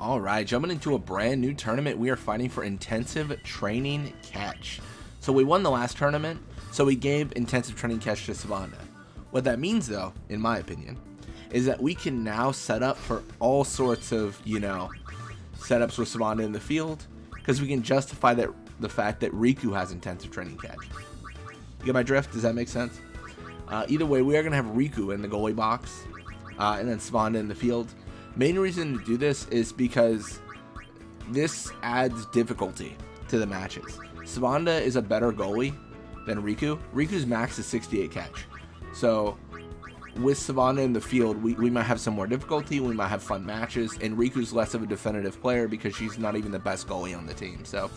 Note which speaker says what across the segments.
Speaker 1: All right, jumping into a brand new tournament, we are fighting for intensive training catch. So we won the last tournament, so we gave intensive training catch to Svanda. What that means, though, in my opinion, is that we can now set up for all sorts of, setups with Svanda in the field, because we can justify the fact that Riku has intensive training catch. You get my drift? Does that make sense? Either way, we are going to have Riku in the goalie box, and then Svanda in the field. Main reason to do this is because this adds difficulty to the matches. Svanda is a better goalie than Riku. Riku's max is 68 catch. So with Svanda in the field, we might have some more difficulty, we might have fun matches, and Riku's less of a definitive player because she's not even the best goalie on the team. So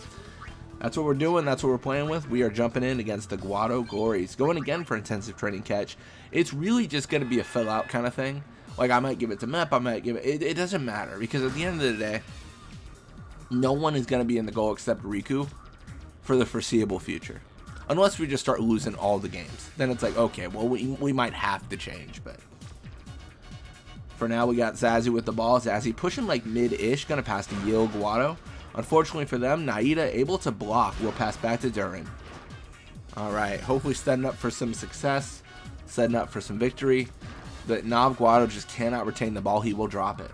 Speaker 1: that's what we're doing, that's what we're playing with. We are jumping in against the Guado Glories, going again for intensive training catch. It's really just going to be a fill out kind of thing. Like, I might give it to Mep, I might give it... It doesn't matter, because at the end of the day, no one is going to be in the goal except Riku for the foreseeable future. Unless we just start losing all the games. Then it's like, okay, well, we might have to change, but... For now, we got Zazie with the ball. Zazie pushing, like, mid-ish, going to pass to Yil Guado. Unfortunately for them, Naida able to block. Will pass back to Durin. Alright, hopefully setting up for some success. Setting up for some victory. But Nav Guado just cannot retain the ball. He will drop it.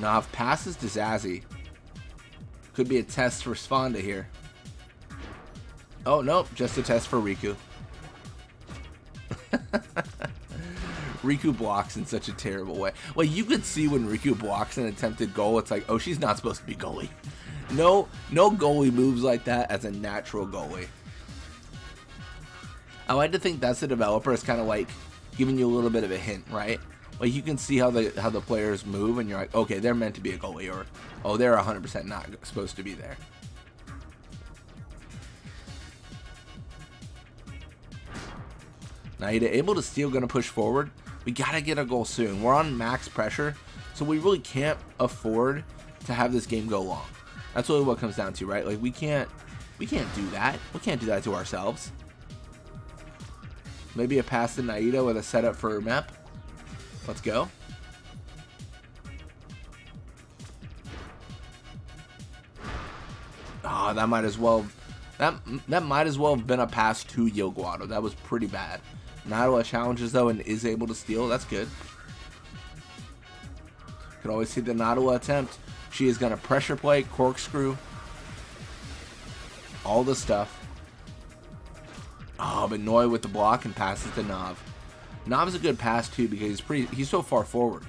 Speaker 1: Nav passes to Zazie. Could be a test for Svanda here. Oh, nope. Just a test for Riku. Riku blocks in such a terrible way. Well, you could see when Riku blocks an attempted goal, it's like, oh, she's not supposed to be goalie. No goalie moves like that as a natural goalie. I like to think that's the developer is kind of like giving you a little bit of a hint, right? Like you can see how the players move, and you're like, okay, they're meant to be a goalie, or oh, they're 100% not supposed to be there. Naida able to steal, gonna push forward. We gotta get a goal soon. We're on max pressure, so we really can't afford to have this game go long. That's really what it comes down to, right? Like we can't do that. We can't do that to ourselves. Maybe a pass to Naida with a setup for Mep. Let's go. Oh, that might as well have been a pass to Yil Guado. That was pretty bad. Nadua challenges though and is able to steal. That's good. Can always see the Nadua attempt. She is going to pressure play, corkscrew, all the stuff. Oh, but Noi with the block and passes to Nav. Nav's a good pass too because he's so far forward,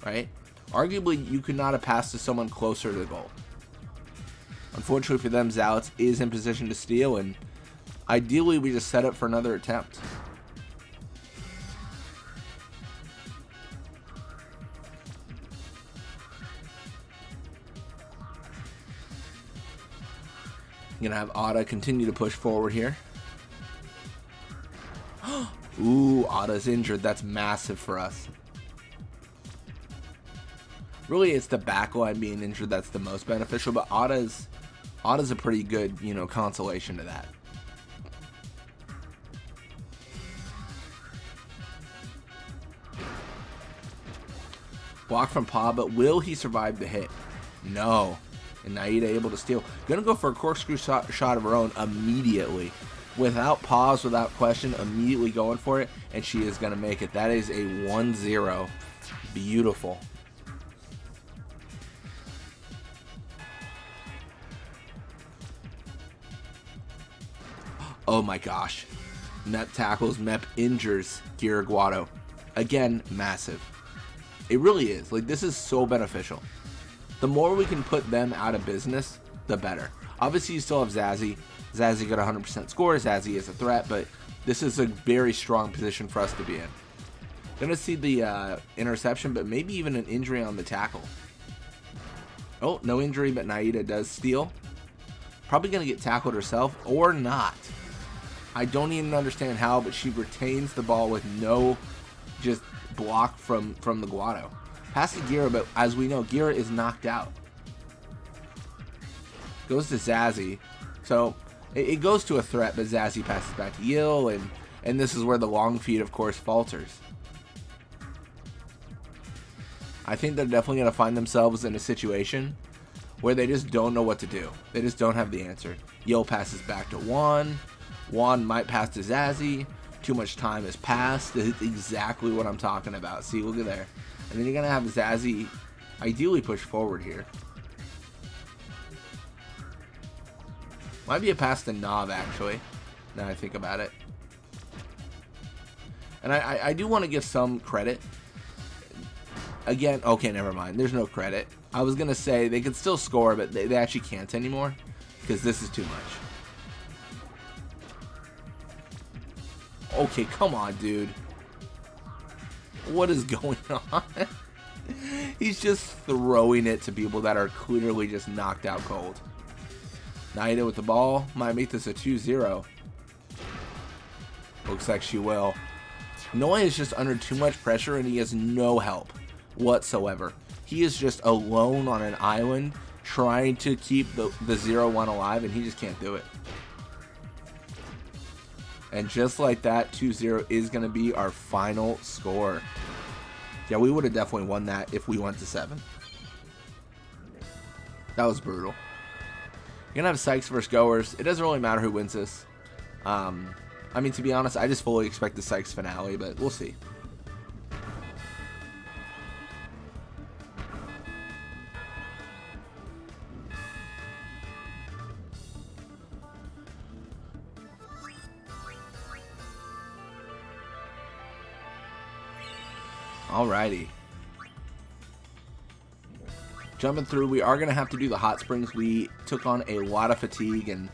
Speaker 1: right? Arguably, you could not have passed to someone closer to the goal. Unfortunately for them, Zalitz is in position to steal, and ideally we just set up for another attempt. I'm gonna have Ada continue to push forward here. Ooh, Ada's injured. That's massive for us. Really, it's the backline being injured that's the most beneficial, but Ada's a pretty good, consolation to that. Block from Pa, but will he survive the hit? No. And Naida able to steal. Gonna go for a corkscrew shot of her own immediately. Without pause, without question, immediately going for it. And she is gonna make it. That is a 1-0. Beautiful. Oh my gosh. Mep tackles, Mep injures Gira Guado. Again, massive. It really is. Like, this is so beneficial. The more we can put them out of business, the better. Obviously, you still have Zazie. Zazie got 100% score. Zazie is a threat, but this is a very strong position for us to be in. Gonna see the interception, but maybe even an injury on the tackle. Oh, no injury, but Naida does steal. Probably gonna get tackled herself, or not. I don't even understand how, but she retains the ball with no just block from the Guado. Pass to Gira, but as we know, Gira is knocked out. Goes to Zazie. So it goes to a threat, but Zazie passes back to Yil, and And this is where the long feed, of course, falters. I think they're definitely going to find themselves in a situation where they just don't know what to do. They just don't have the answer. Yo passes back to Juan. Juan might pass to Zazzy. Too much time has passed. It's exactly what I'm talking about. See, look at there. And then you're going to have Zazzy ideally push forward here. Might be a pass to Nav, actually, now I think about it. And I do want to give some credit. Again, okay, never mind. There's no credit. I was going to say they could still score, but they actually can't anymore because this is too much. Okay, come on, dude. What is going on? He's just throwing it to people that are clearly just knocked out cold. Naida with the ball. Might make this a 2-0. Looks like she will. Noi is just under too much pressure and he has no help whatsoever. He is just alone on an island trying to keep the 0-1 alive and he just can't do it. And just like that, 2-0 is going to be our final score. Yeah, we would have definitely won that if we went to 7. That was brutal. You're going to have Sykes versus Goers. It doesn't really matter who wins this. I mean, to be honest, I just fully expect the Sykes finale, but we'll see. Alrighty. Jumping through, we are going to have to do the hot springs. We took on a lot of fatigue, and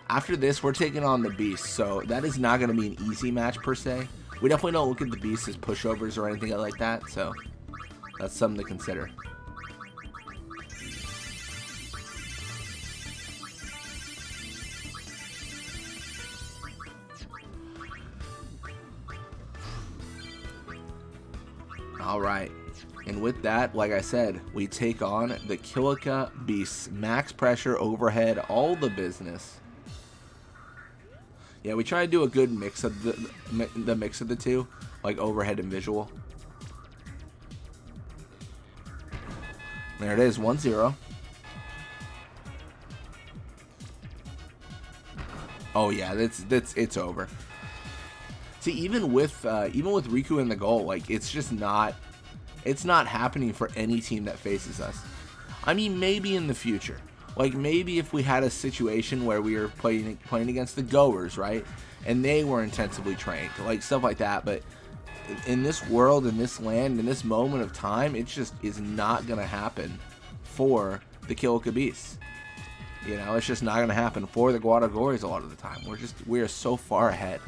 Speaker 1: after this, we're taking on the Beast, so that is not going to be an easy match per se. We definitely don't look at the Beast as pushovers or anything like that, so that's something to consider. Alright, and with that, like I said, we take on the Kilika Beasts. Max pressure, overhead, all the business. Yeah, we try to do a good mix of the mix of the two, like overhead and visual. There it is, 1-0. Oh yeah, it's over. See, even with Riku in the goal, like it's not happening for any team that faces us. I mean, maybe in the future, like maybe if we had a situation where we were playing against the Goers, right, and they were intensively trained, like stuff like that. But in this world, in this land, in this moment of time, it just is not gonna happen for the Kilika Beasts. You know, it's just not gonna happen for the Guadagores a lot of the time. We are so far ahead.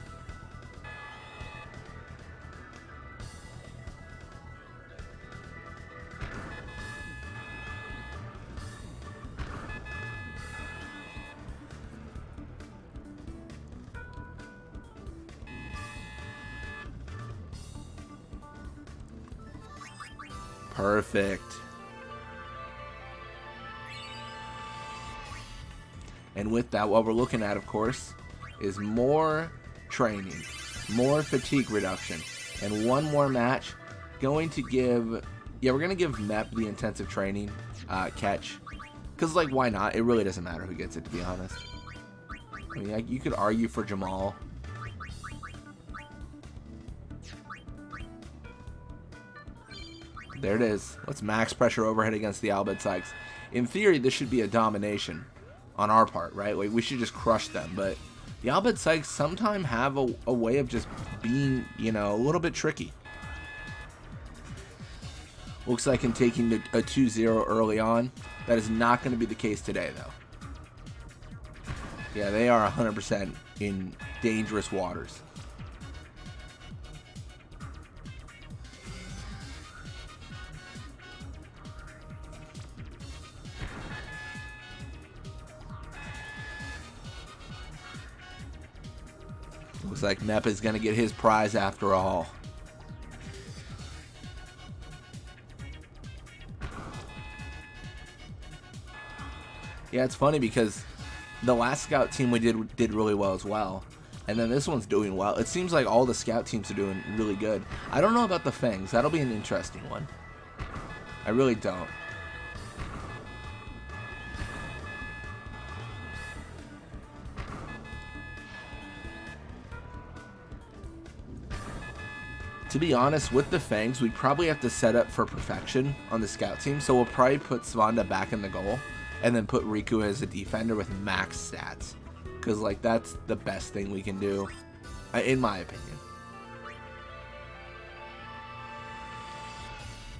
Speaker 1: Perfect. And with that, what we're looking at, of course, is more training, more fatigue reduction, and one more match. We're going to give Mep the intensive training catch. Because, like, why not? It really doesn't matter who gets it, to be honest. I mean, you could argue for Jamal. There it is. Let's max pressure overhead against the Albed Sykes. In theory, this should be a domination on our part, right? Like, we should just crush them. But the Albed Sykes sometimes have a way of just being, you know, a little bit tricky. Looks like in taking a 2-0 early on. That is not going to be the case today, though. Yeah, they are 100% in dangerous waters. Looks like Mep is going to get his prize after all. Yeah, it's funny because the last scout team we did really well as well. And then this one's doing well. It seems like all the scout teams are doing really good. I don't know about the fangs. That'll be an interesting one. I really don't. To be honest, with the fangs, we probably have to set up for perfection on the scout team. So we'll probably put Svanda back in the goal and then put Riku as a defender with max stats. Because, like, that's the best thing we can do, in my opinion.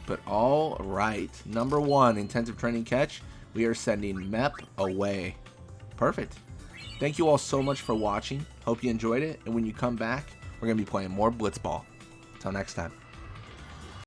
Speaker 1: But all right, number 1, intensive training catch. We are sending Mep away. Perfect. Thank you all so much for watching. Hope you enjoyed it. And when you come back, we're going to be playing more Blitzball. Until next time.